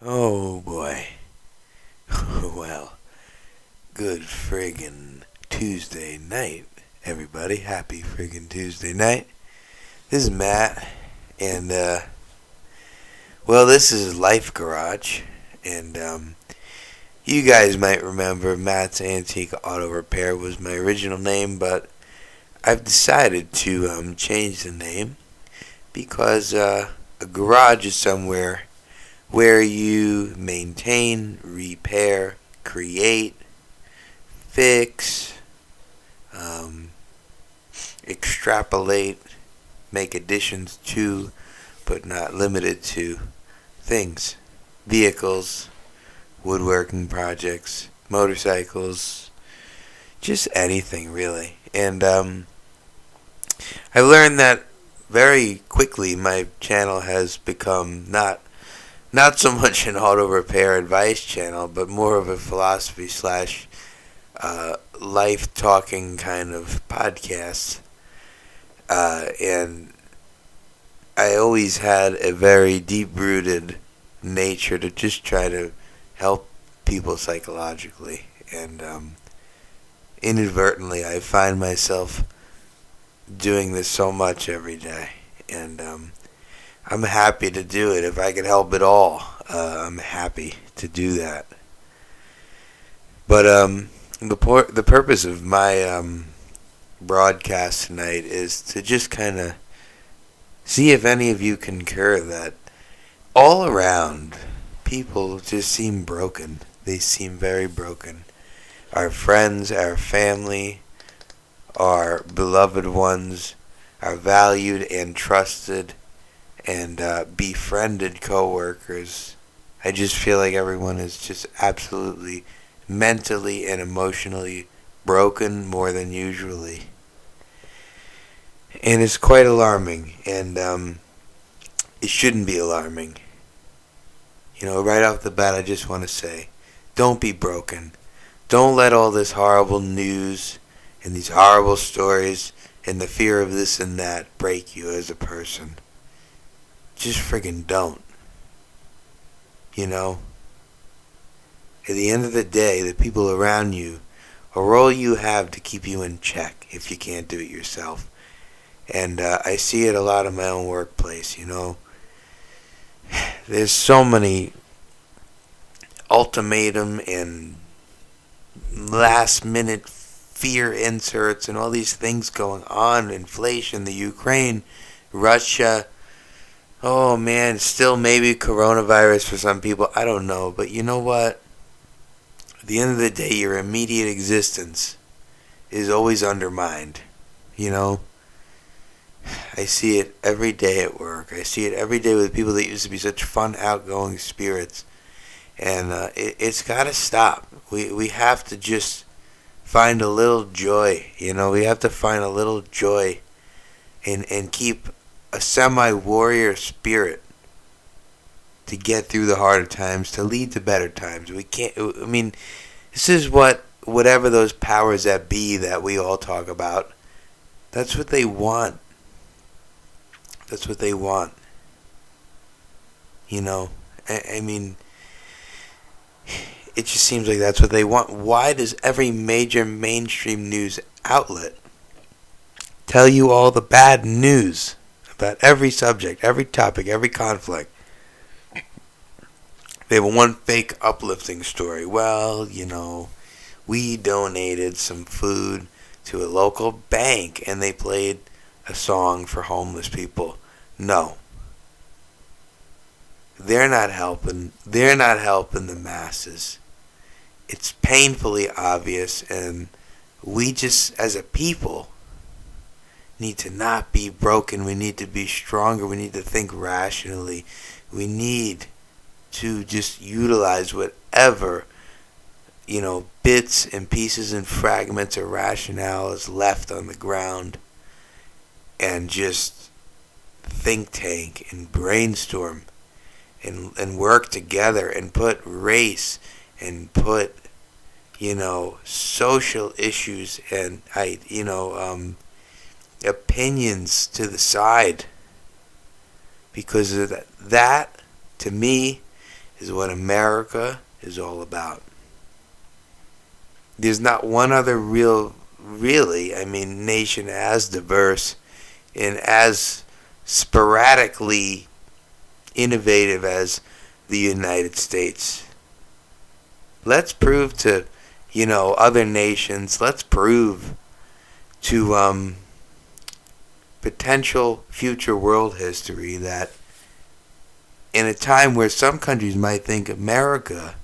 Oh boy. Well, good friggin' Tuesday night, everybody. Happy friggin' Tuesday night. This is Matt, and, this is Life Garage, and, you guys might remember Matt's Antique Auto Repair was my original name, but I've decided to, change the name because, a garage is somewhere where you maintain, repair, create, fix, um, extrapolate, make additions to, but not limited to, things. Vehicles, woodworking projects, motorcycles, just anything really. And I learned that very quickly my channel has become not so much an auto repair advice channel, but more of a philosophy slash life talking kind of podcast. And I always had a very deep rooted nature to just try to help people psychologically. And inadvertently, I find myself doing this so much every day. And I'm happy to do it. If I can help at all, I'm happy to do that. But the purpose of my broadcast tonight is to just kind of see if any of you concur that all around people just seem broken. They seem very broken. Our friends, our family, our beloved ones, our valued and trusted and befriended coworkers. I just feel like everyone is just absolutely mentally and emotionally broken more than usually. And it's quite alarming, and it shouldn't be alarming. Right off the bat, I just want to say, don't be broken. Don't let all this horrible news and these horrible stories and the fear of this and that break you as a person. Just friggin' don't. At the end of the day, the people around you are all you have to keep you in check if you can't do it yourself. And I see it a lot in my own workplace, There's so many ultimatum and last minute fear inserts and all these things going on. Inflation, the Ukraine, Russia. Oh man, still maybe coronavirus for some people. I don't know. But you know what? At the end of the day, your immediate existence is always undermined. I see it every day at work. I see it every day with people that used to be such fun, outgoing spirits. And it's got to stop. We have to just find a little joy. We have to find a little joy and keep a semi-warrior spirit to get through the harder times, to lead to better times. This is whatever those powers that be that we all talk about, that's what they want. That's what they want. It just seems like that's what they want. Why does every major mainstream news outlet tell you all the bad news about every subject, every topic, every conflict? They have one fake uplifting story. Well, we donated some food to a local bank and they played a song for homeless people. No. They're not helping. They're not helping the masses. It's painfully obvious, and we just, as a people, need to not be broken. We need to be stronger. We need to think rationally. We need to just utilize whatever, bits and pieces and fragments of rationale is left on the ground and just think tank and brainstorm and work together and put race and put, social issues and, opinions to the side. Because of that, to me, is what America is all about. There's not one other nation as diverse and as sporadically innovative as the United States. Let's prove to, other nations, let's prove to potential future world history that in a time where some countries might think America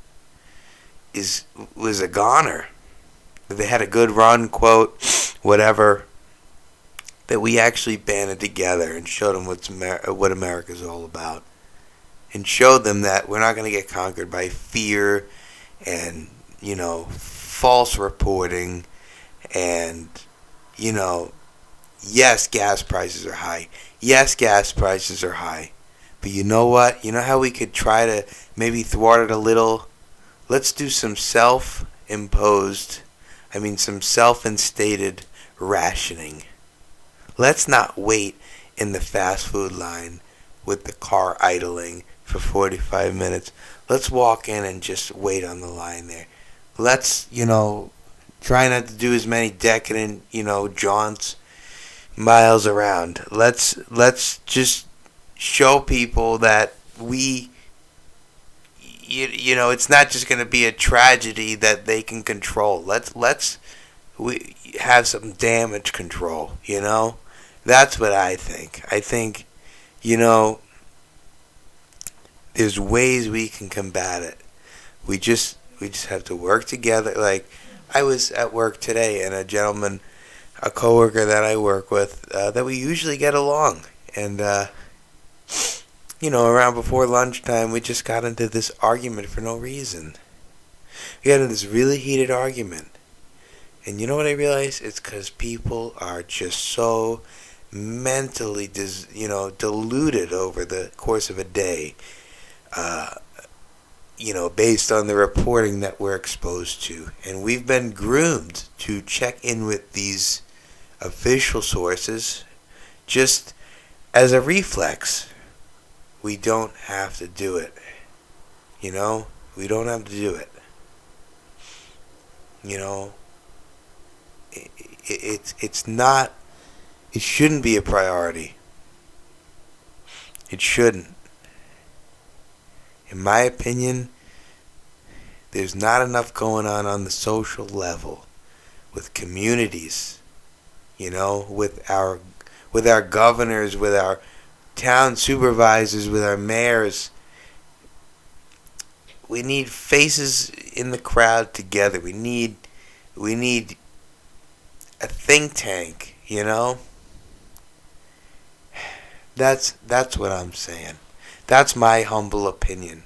was a goner, that they had a good run, quote, whatever, that we actually banded together and showed them what America's all about, and showed them that we're not going to get conquered by fear and false reporting and yes, gas prices are high. Yes, gas prices are high. But you know what? You know how we could try to maybe thwart it a little? Let's do some some self-instated rationing. Let's not wait in the fast food line with the car idling for 45 minutes. Let's walk in and just wait on the line there. Let's, try not to do as many decadent, jaunts miles around. Let's just show people that it's not just going to be a tragedy that they can control. We have some damage control, That's what I think. I think, there's ways we can combat it. We just have to work together. Like, I was at work today, and a coworker that I work with, that we usually get along, and around before lunchtime, we just got into this argument for no reason. We got into this really heated argument, and you know what I realized? It's because people are just so mentally, diluted over the course of a day. Based on the reporting that we're exposed to. And we've been groomed to check in with these official sources just as a reflex. We don't have to do it. We don't have to do it. It's not, it shouldn't be a priority. It shouldn't. In my opinion, there's not enough going on the social level with communities, with our governors, with our town supervisors, with our mayors. We need faces in the crowd together. We need a think tank, That's what I'm saying. That's my humble opinion.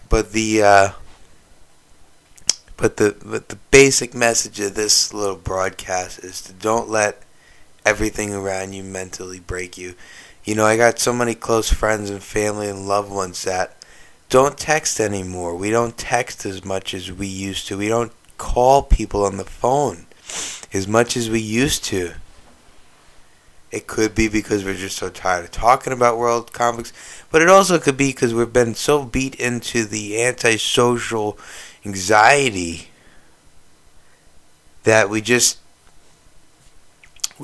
But the basic message of this little broadcast is to don't let everything around you mentally break you. I got so many close friends and family and loved ones that don't text anymore. We don't text as much as we used to. We don't call people on the phone as much as we used to. It could be because we're just so tired of talking about world conflicts, but it also could be because we've been so beat into the antisocial anxiety that we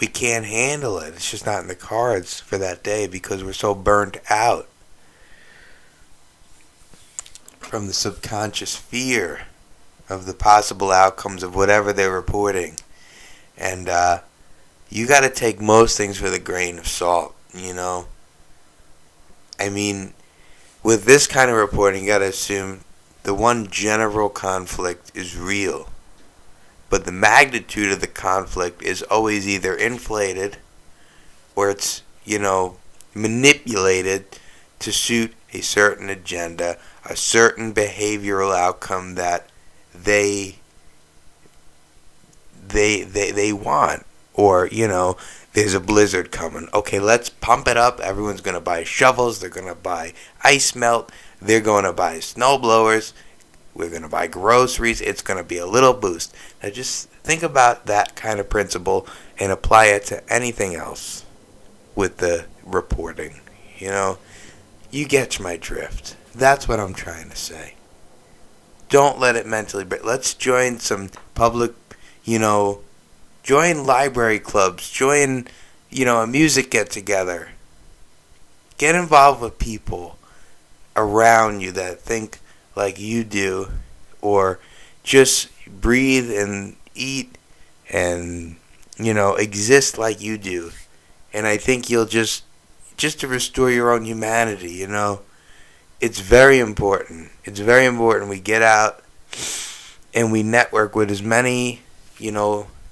can't handle it. It's just not in the cards for that day because we're so burnt out from the subconscious fear of the possible outcomes of whatever they're reporting. And you got to take most things with a grain of salt, with this kind of reporting, you got to assume the one general conflict is real. But the magnitude of the conflict is always either inflated or it's, manipulated to suit a certain agenda, a certain behavioral outcome that they want. Or, there's a blizzard coming. Okay, let's pump it up. Everyone's going to buy shovels. They're going to buy ice melt. They're going to buy snow blowers. We're going to buy groceries. It's going to be a little boost. Now just think about that kind of principle and apply it to anything else with the reporting. You You get my drift. That's what I'm trying to say. Don't let it mentally break. Let's join some public, join library clubs, join, a music get together. Get involved with people around you that think like you do, or just breathe and eat and, exist like you do. And I think you'll just to restore your own humanity, It's very important. It's very important we get out and we network with as many,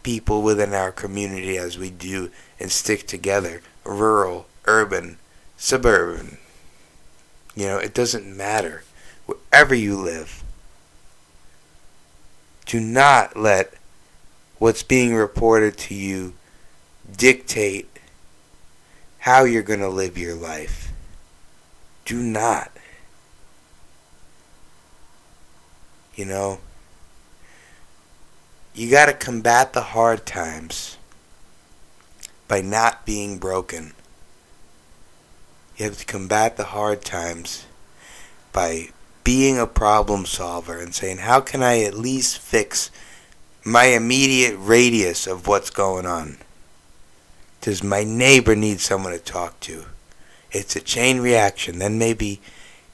people within our community as we do and stick together. Rural, urban, suburban. It doesn't matter. Wherever you live. Do not let what's being reported to you dictate how you're going to live your life. Do not. You got to combat the hard times by not being broken. You have to combat the hard times by being a problem solver and saying, how can I at least fix my immediate radius of what's going on? Does my neighbor need someone to talk to? It's a chain reaction. Then maybe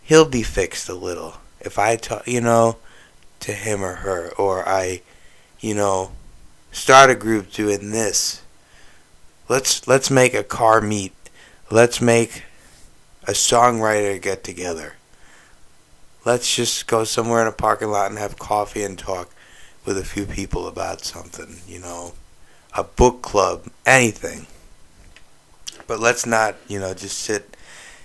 he'll be fixed a little if I talk, to him or her, or I, start a group doing this. Let's make a car meet. Let's make a songwriter get together. Let's just go somewhere in a parking lot and have coffee and talk with a few people about something, a book club, anything. But let's not, just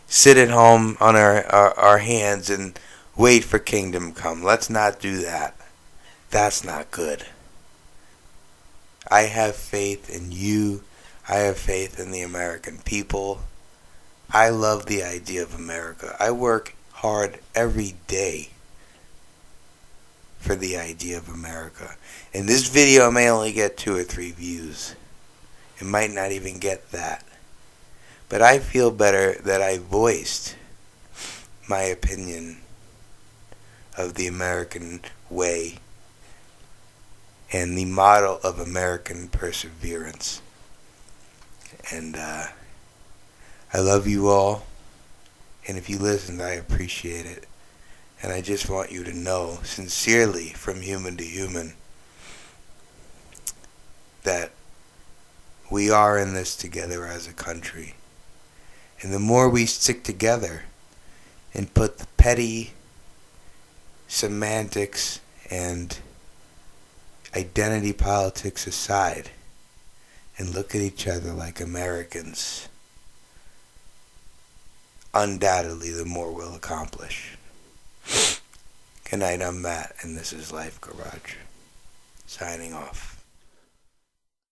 sit at home on our hands and wait for kingdom come. Let's not do that. That's not good. I have faith in you. I have faith in the American people. I love the idea of America. I work hard every day for the idea of America. And this video may only get 2 or 3 views. It might not even get that. But I feel better that I voiced my opinion of the American way and the model of American perseverance. And I love you all. And if you listened, I appreciate it. And I just want you to know, sincerely, from human to human, that we are in this together as a country. And the more we stick together and put the petty semantics and identity politics aside and look at each other like Americans, undoubtedly the more we'll accomplish. Good night, I'm Matt, and this is Life Garage. Signing off.